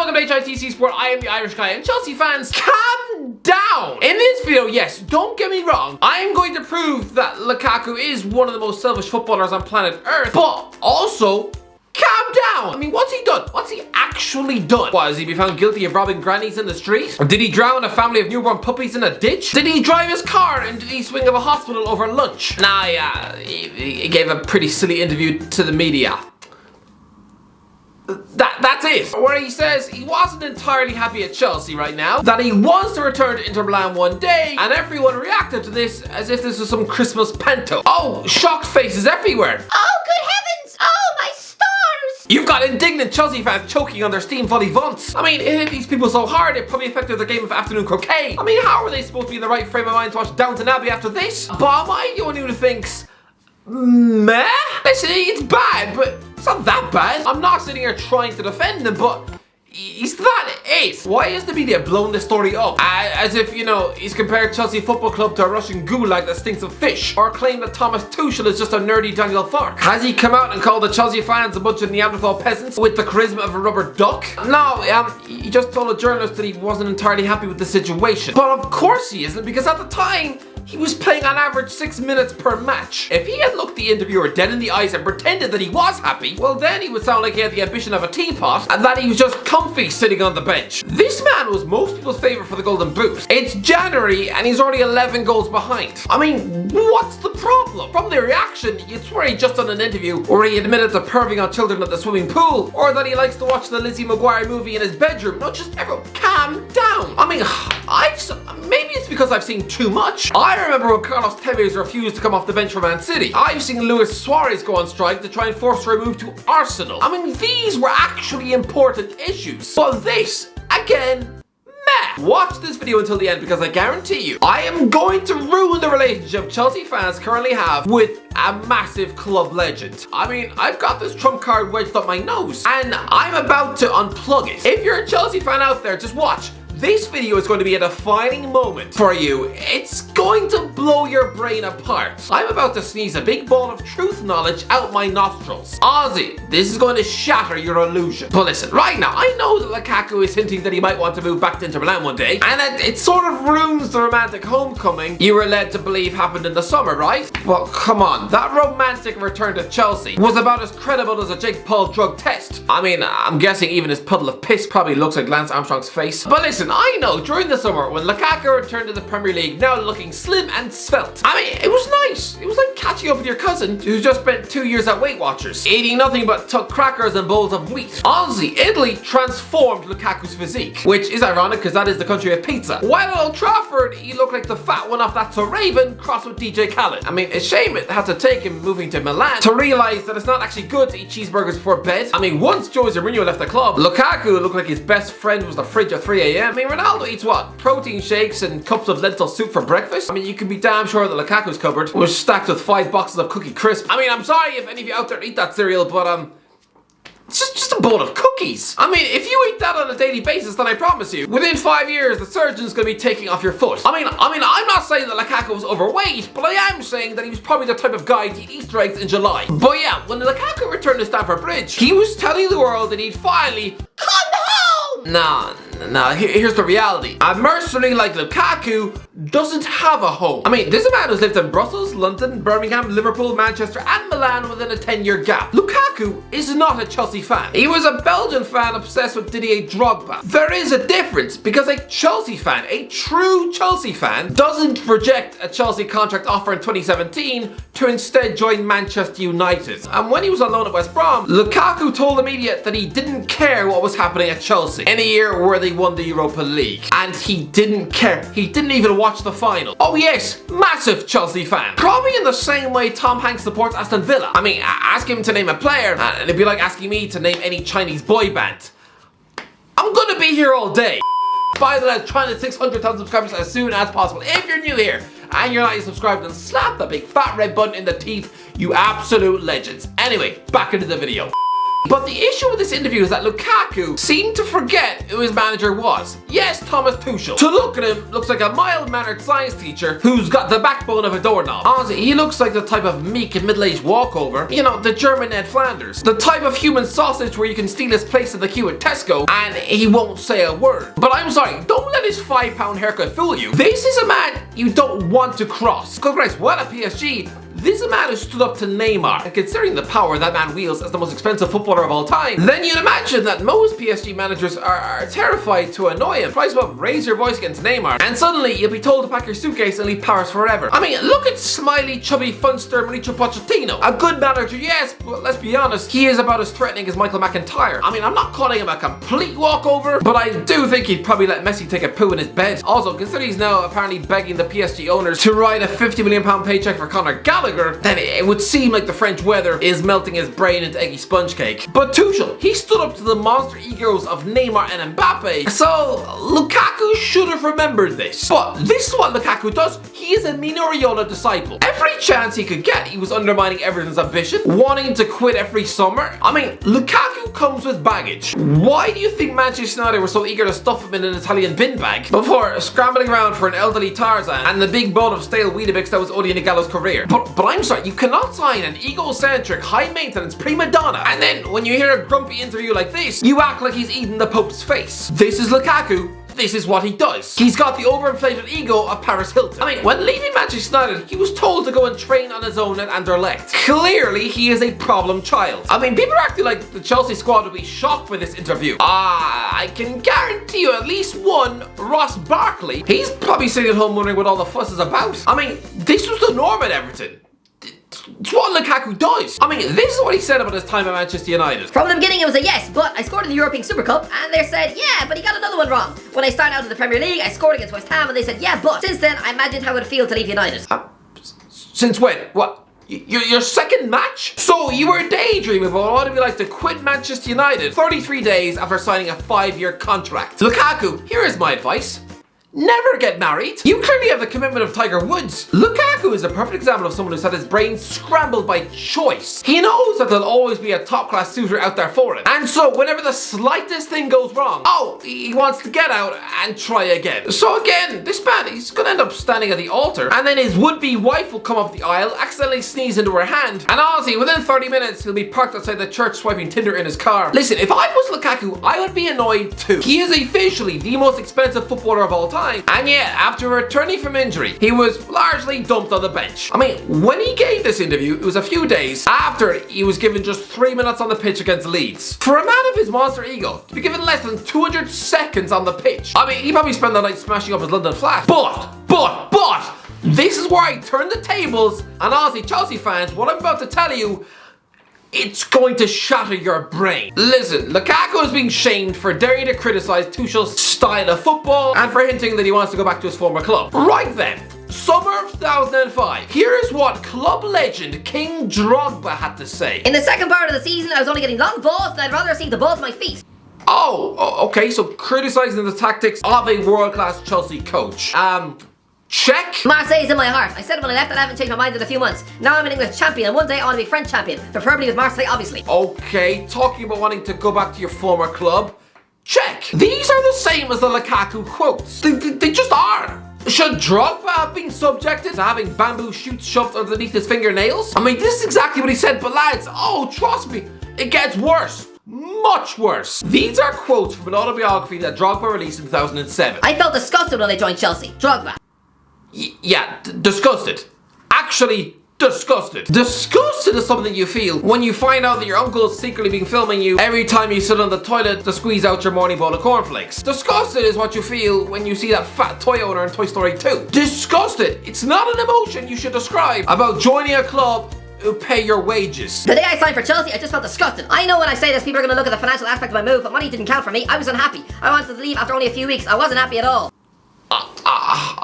welcome to HITC Sport. I am the Irish guy, and Chelsea fans, calm down. In this video, yes, don't get me wrong, I am going to prove that Lukaku is one of the most selfish footballers on planet Earth, but also, calm down. I mean, what's he done? What's he actually done? What, has he been found guilty of robbing grannies in the street? Or did he drown a family of newborn puppies in a ditch? Did he drive his car into the east wing of a hospital over lunch? Nah, yeah, he gave a pretty silly interview to the media. That's it. Where he says he wasn't entirely happy at Chelsea right now, that he wants to return to Inter Milan one day, and everyone reacted to this as if this was some Christmas panto. Oh, shocked faces everywhere. Oh, good heavens! Oh, my stars! You've got indignant Chelsea fans choking on their steam volley-vants. I mean, it hit these people so hard it probably affected their game of afternoon croquet. I mean, how are they supposed to be in the right frame of mind to watch Downton Abbey after this? But am I the only one who thinks, meh? Listen, it's bad, but it's not that bad. I'm not sitting here trying to defend him, but is that it? Why has the media blown this story up? As if, you know, he's compared Chelsea Football Club to a Russian gulag that stinks of fish, or claimed that Thomas Tuchel is just a nerdy Daniel Fark. Has he come out and called the Chelsea fans a bunch of Neanderthal peasants with the charisma of a rubber duck? No, he just told a journalist that he wasn't entirely happy with the situation. But of course he isn't, because at the time, he was playing on average 6 minutes per match. If he had looked the interviewer dead in the eyes and pretended that he was happy, well then he would sound like he had the ambition of a teapot and that he was just comfy sitting on the bench. This man was most people's favourite for the Golden Boot. It's January and he's already 11 goals behind. I mean, what's the problem? From the reaction, you'd swear he'd just done an interview where he admitted to perving on children at the swimming pool, or that he likes to watch the Lizzie McGuire movie in his bedroom. No, just everyone, calm down. I mean, maybe it's because I've seen too much. I remember when Carlos Tevez refused to come off the bench for Man City. I've seen Luis Suarez go on strike to try and force a move to Arsenal. I mean, these were actually important issues. But this, again, meh. Watch this video until the end, because I guarantee you, I am going to ruin the relationship Chelsea fans currently have with a massive club legend. I mean, I've got this trump card wedged up my nose, and I'm about to unplug it. If you're a Chelsea fan out there, just watch. This video is going to be a defining moment for you. It's going to blow your brain apart. I'm about to sneeze a big ball of truth knowledge out my nostrils. Ozzy, this is going to shatter your illusion. But listen, right now, I know that Lukaku is hinting that he might want to move back to Inter Milan one day, and it sort of ruins the romantic homecoming you were led to believe happened in the summer, right? Well, come on, that romantic return to Chelsea was about as credible as a Jake Paul drug test. I mean, I'm guessing even his puddle of piss probably looks like Lance Armstrong's face. But listen, I know during the summer when Lukaku returned to the Premier League, now looking slim and svelte, I mean, it was nice. It was like catching up with your cousin who just spent 2 years at Weight Watchers, eating nothing but tuck crackers and bowls of wheat. Honestly, Italy transformed Lukaku's physique, which is ironic because that is the country of pizza. While at Old Trafford, he looked like the fat one off That's a Raven crossed with DJ Khaled. I mean, it's a shame it had to take him moving to Milan to realise that it's not actually good to eat cheeseburgers before bed. I mean, once Jose Mourinho left the club, Lukaku looked like his best friend was the fridge at 3 a.m. I mean, Ronaldo eats what? Protein shakes and cups of lentil soup for breakfast? I mean, you can be damn sure that Lukaku's cupboard was stacked with 5 boxes of Cookie Crisp. I mean, I'm sorry if any of you out there eat that cereal, but it's just a bowl of cookies. I mean, if you eat that on a daily basis, then I promise you, within 5 years, the surgeon's gonna be taking off your foot. I mean, I'm not saying that Lukaku was overweight, but I am saying that he was probably the type of guy to eat Easter eggs in July. But yeah, when Lukaku returned to Stamford Bridge, he was telling the world that he'd finally come home. Nah, here's the reality. A mercenary like Lukaku doesn't have a home. I mean, this is a man who's lived in Brussels, London, Birmingham, Liverpool, Manchester, and Milan within a 10-year gap. Lukaku is not a Chelsea fan. He was a Belgian fan obsessed with Didier Drogba. There is a difference, because a Chelsea fan, a true Chelsea fan, doesn't reject a Chelsea contract offer in 2017 to instead join Manchester United. And when he was on loan at West Brom, Lukaku told the media that he didn't care what was happening at Chelsea in a year where they won the Europa League. And he didn't care. He didn't even watch the final. Oh yes, massive Chelsea fan. Probably in the same way Tom Hanks supports Aston Villa. I mean, ask him to name a player, and it'd be like asking me to name any Chinese boy band. I'm gonna be here all day. By the way, trying to 600,000 subscribers as soon as possible. If you're new here and you're not yet subscribed, then slap the big fat red button in the teeth, you absolute legends. Anyway, back into the video. But the issue with this interview is that Lukaku seemed to forget who his manager was. Yes, Thomas Tuchel. To look at him, looks like a mild-mannered science teacher who's got the backbone of a doorknob. Honestly, he looks like the type of meek and middle-aged walkover. You know, the German Ned Flanders. The type of human sausage where you can steal his place in the queue at Tesco and he won't say a word. But I'm sorry, don't let his £5 haircut fool you. This is a man you don't want to cross. Congrats, what a PSG. This is a man who stood up to Neymar, and considering the power that man wields as the most expensive footballer of all time, then you'd imagine that most PSG managers are terrified to annoy him. Try to raise your voice against Neymar, and suddenly you'll be told to pack your suitcase and leave Paris forever. I mean, look at smiley, chubby, funster Mauricio Pochettino. A good manager, yes, but let's be honest, he is about as threatening as Michael McIntyre. I mean, I'm not calling him a complete walkover, but I do think he'd probably let Messi take a poo in his bed. Also, considering he's now apparently begging the PSG owners to write a £50 million paycheck for Conor Gallagher, then it would seem like the French weather is melting his brain into eggy sponge cake. But Tuchel, he stood up to the monster egos of Neymar and Mbappe, so Lukaku should have remembered this. But this is what Lukaku does. He is a Mino disciple. Every chance he could get, he was undermining Everton's ambition, wanting to quit every summer. I mean, Lukaku comes with baggage. Why do you think Manchester United were so eager to stuff him in an Italian bin bag before scrambling around for an elderly Tarzan and the big bowl of stale Weetabix that was Odion Ighalo's career? But I'm sorry, you cannot sign an egocentric, high-maintenance prima donna, and then when you hear a grumpy interview like this, you act like he's eating the Pope's face. This is Lukaku. This is what he does. He's got the overinflated ego of Paris Hilton. I mean, when leaving Manchester United, he was told to go and train on his own at Anderlecht. Clearly, he is a problem child. I mean, people are acting like the Chelsea squad would be shocked by this interview. I can guarantee you at least one, Ross Barkley, he's probably sitting at home wondering what all the fuss is about. I mean, this was the norm at Everton. It's what Lukaku does. I mean, this is what he said about his time at Manchester United. From the beginning it was a yes, but I scored in the European Super Cup, and they said, yeah, but he got another one wrong. When I started out in the Premier League, I scored against West Ham, and they said, yeah, but since then, I imagined how it would feel to leave United. Since when? What? Your second match? So you were daydreaming about what it'd be like to quit Manchester United 33 days after signing a 5-year contract. Lukaku, here is my advice. Never get married. You clearly have the commitment of Tiger Woods. Lukaku is a perfect example of someone who's had his brain scrambled by choice. He knows that there'll always be a top-class suitor out there for him. And so whenever the slightest thing goes wrong, he wants to get out and try again. So again, this man, he's gonna end up standing at the altar, and then his would-be wife will come up the aisle, accidentally sneeze into her hand, and honestly, within 30 minutes, he'll be parked outside the church swiping Tinder in his car. Listen, if I was Lukaku, I would be annoyed too. He is officially the most expensive footballer of all time. And yet, after returning from injury, he was largely dumped on the bench. I mean, when he gave this interview, it was a few days after he was given just 3 minutes on the pitch against Leeds. For a man of his monster ego, to be given less than 200 seconds on the pitch, I mean, he probably spent the night smashing up his London flat. But, this is where I turn the tables, and honestly, Chelsea fans, what I'm about to tell you, it's going to shatter your brain. Listen, Lukaku is being shamed for daring to criticize Tuchel's style of football and for hinting that he wants to go back to his former club. Right then, summer of 2005. Here's what club legend King Drogba had to say. In the second part of the season, I was only getting long balls, and I'd rather receive the ball to my feet. Okay, so criticizing the tactics of a world-class Chelsea coach. Check. Marseille is in my heart. I said it when I left and I haven't changed my mind in a few months. Now I'm an English champion, and one day I want to be French champion. Preferably with Marseille, obviously. Okay, talking about wanting to go back to your former club. Check. These are the same as the Lukaku quotes. They just are. Should Drogba have been subjected to having bamboo shoots shoved underneath his fingernails? I mean, this is exactly what he said, but lads, trust me, it gets worse. Much worse. These are quotes from an autobiography that Drogba released in 2007. I felt disgusted when I joined Chelsea. Drogba. Yeah, disgusted. Actually, disgusted. Disgusted is something you feel when you find out that your uncle is secretly been filming you every time you sit on the toilet to squeeze out your morning bowl of cornflakes. Disgusted is what you feel when you see that fat toy owner in Toy Story 2. Disgusted. It's not an emotion you should describe about joining a club who pay your wages. The day I signed for Chelsea, I just felt disgusted. I know when I say this, people are going to look at the financial aspect of my move, but money didn't count for me. I was unhappy. I wanted to leave after only a few weeks. I wasn't happy at all.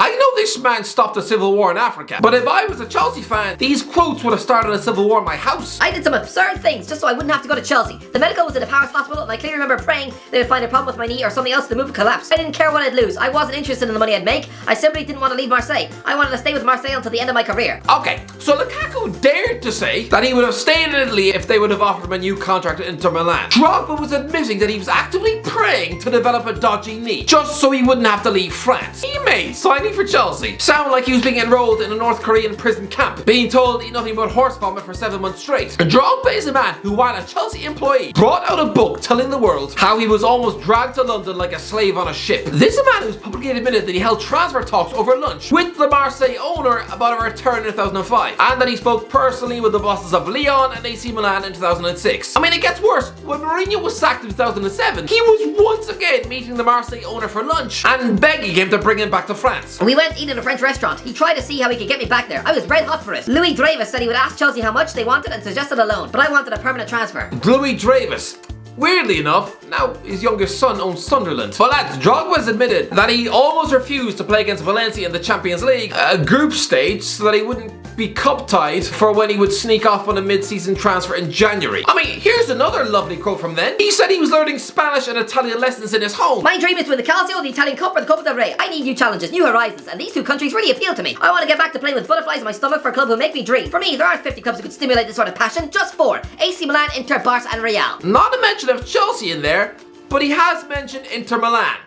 I know this man stopped a civil war in Africa, but if I was a Chelsea fan, these quotes would have started a civil war in my house. I did some absurd things just so I wouldn't have to go to Chelsea. The medical was in a Paris hospital and I clearly remember praying they would find a problem with my knee or something else to the move would collapse. I didn't care what I'd lose. I wasn't interested in the money I'd make. I simply didn't want to leave Marseille. I wanted to stay with Marseille until the end of my career. Okay, so Lukaku dared to say that he would have stayed in Italy if they would have offered him a new contract at Inter Milan. Drogba was admitting that he was actively praying to develop a dodgy knee, just so he wouldn't have to leave France. He made signing for Chelsea sound like he was being enrolled in a North Korean prison camp, being told to eat nothing but horse vomit for 7 months straight. Drogba is a man who, while a Chelsea employee, brought out a book telling the world how he was almost dragged to London like a slave on a ship. This is a man who's publicly admitted that he held transfer talks over lunch with the Marseille owner about a return in 2005, and that he spoke personally with the bosses of Lyon and AC Milan in 2006. I mean, it gets worse. When Mourinho was sacked in 2007, he was once again meeting the Marseille owner for lunch and begging him to bring him back to France. We went eating at a French restaurant. He tried to see how he could get me back there. I was red hot for it. Louis Dravis said he would ask Chelsea how much they wanted and suggested a loan, but I wanted a permanent transfer. Louis Dravis. Weirdly enough, now his youngest son owns Sunderland. But lads, Drogba has admitted that he almost refused to play against Valencia in the Champions League, a group stage, so that he wouldn't be cup-tied for when he would sneak off on a mid-season transfer in January. I mean, here's another lovely quote from then. He said he was learning Spanish and Italian lessons in his home. My dream is to win the Calcio, the Italian Cup, or the Copa del Rey. I need new challenges, new horizons, and these two countries really appeal to me. I want to get back to playing with butterflies in my stomach for a club who make me dream. For me, there aren't 50 clubs who could stimulate this sort of passion, just 4. AC Milan, Inter, Barca, and Real. Not a mention of Chelsea in there, but he has mentioned Inter Milan.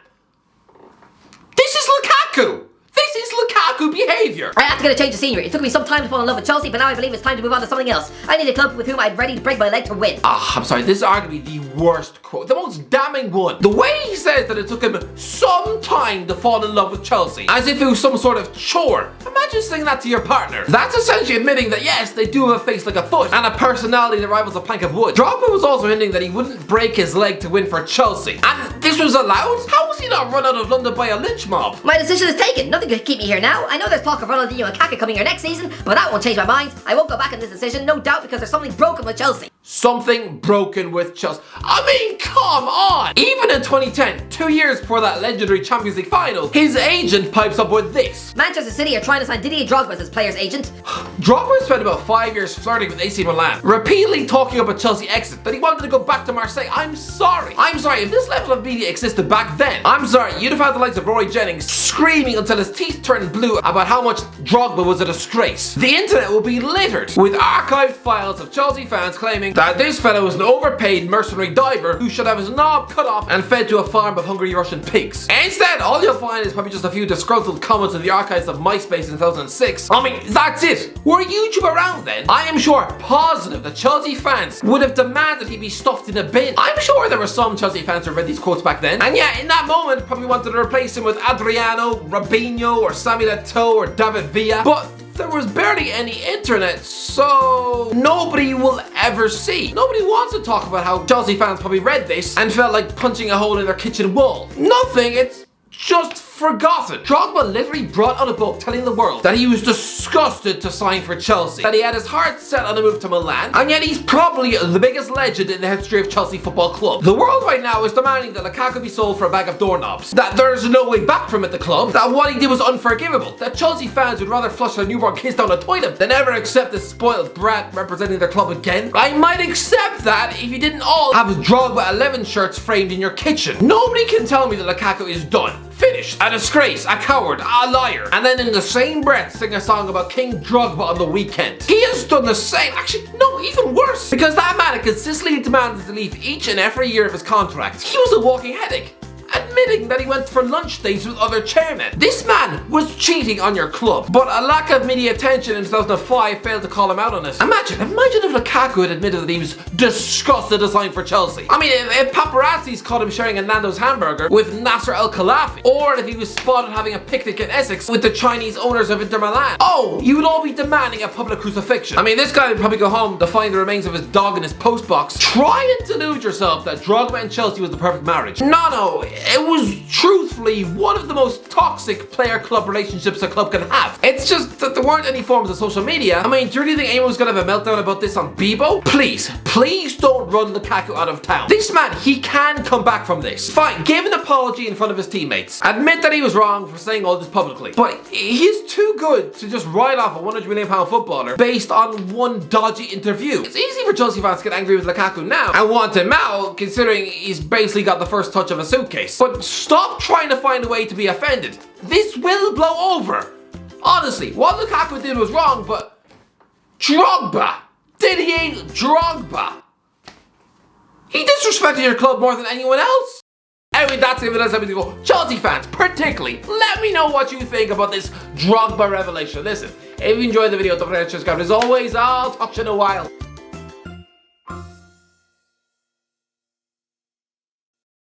This is Lukaku! This is Lukaku behaviour! I have to get a change of scenery. It took me some time to fall in love with Chelsea, but now I believe it's time to move on to something else. I need a club with whom I'm ready to break my leg to win. I'm sorry, this is arguably the worst quote, the most damning one. The way he says that it took him some time to fall in love with Chelsea, as if it was some sort of chore. Imagine saying that to your partner. That's essentially admitting that yes, they do have a face like a foot, and a personality that rivals a plank of wood. Drogba was also hinting that he wouldn't break his leg to win for Chelsea. And this was allowed? How was he not run out of London by a lynch mob? My decision is taken. Nothing could keep me here now. I know there's talk of Ronaldinho and Kaká coming here next season, but that won't change my mind. I won't go back on this decision, no doubt, because there's something broken with Chelsea. Something broken with Chelsea. I mean, come on! Even in 2010, 2 years before that legendary Champions League final, his agent pipes up with this. Manchester City are trying to sign Didier Drogba as his player's agent. Drogba spent about 5 years flirting with AC Milan, repeatedly talking up a Chelsea exit, that he wanted to go back to Marseille. I'm sorry, if this level of media existed back then, I'm sorry, you'd have had the likes of Roy Jennings screaming until his teeth turned blue about how much Drogba was a disgrace. The internet will be littered with archived files of Chelsea fans claiming that this fellow was an overpaid mercenary diver who should have his knob cut off and fed to a farm of hungry Russian pigs. Instead, all you'll find is probably just a few disgruntled comments in the archives of MySpace in 2006. I mean, that's it. Were YouTube around then? I am sure, positive, that Chelsea fans would have demanded he be stuffed in a bin. I'm sure there were some Chelsea fans who read these quotes back then, and yeah, in that moment, probably wanted to replace him with Adriano, Robinho, or Samuel Eto'o, or David Villa, but there was barely any internet, so nobody will ever see. Nobody wants to talk about how Chelsea fans probably read this and felt like punching a hole in their kitchen wall. Nothing, it's just forgotten. Drogba literally brought out a book telling the world that he was disgusted to sign for Chelsea, that he had his heart set on a move to Milan, and yet he's probably the biggest legend in the history of Chelsea Football Club. The world right now is demanding that Lukaku be sold for a bag of doorknobs, that there's no way back from at the club, that what he did was unforgivable, that Chelsea fans would rather flush their newborn kids down the toilet than ever accept this spoiled brat representing their club again. I might accept that if you didn't all have Drogba 11 shirts framed in your kitchen. Nobody can tell me that Lukaku is done, finished, a disgrace, a coward, a liar, and then in the same breath sing a song about King Drogba on the weekend. He has done the same, actually no, even worse, because that man had consistently demanded to leave each and every year of his contract. He was a walking headache, admitting that he went for lunch dates with other chairmen. This man was cheating on your club, but a lack of media attention in 2005 failed to call him out on it. Imagine if Lukaku had admitted that he was disgusted to sign for Chelsea. I mean, if paparazzis caught him sharing a Nando's hamburger with Nasser El Khelafi, or if he was spotted having a picnic in Essex with the Chinese owners of Inter Milan, oh, you would all be demanding a public crucifixion. I mean, this guy would probably go home to find the remains of his dog in his postbox. Try and delude yourself that Drogba and Chelsea was the perfect marriage. No, it was truthfully literally one of the most toxic player-club relationships a club can have. It's just that there weren't any forms of social media. I mean, do you really think anyone's gonna have a meltdown about this on Bebo? Please don't run Lukaku out of town. This man, he can come back from this. Fine, give an apology in front of his teammates. Admit that he was wrong for saying all this publicly. But he's too good to just write off a £100 million footballer based on one dodgy interview. It's easy for Chelsea fans to get angry with Lukaku now and want him out, considering he's basically got the first touch of a suitcase. But stop trying to find a way to be offended. This will blow over. Honestly, what Lukaku did was wrong, but Drogba, did he hate Drogba? He disrespected your club more than anyone else. Anyway, that's it. That's everything. Chelsea fans, particularly, let me know what you think about this Drogba revelation. Listen, if you enjoyed the video, don't forget to subscribe. As always, I'll talk to you in a while.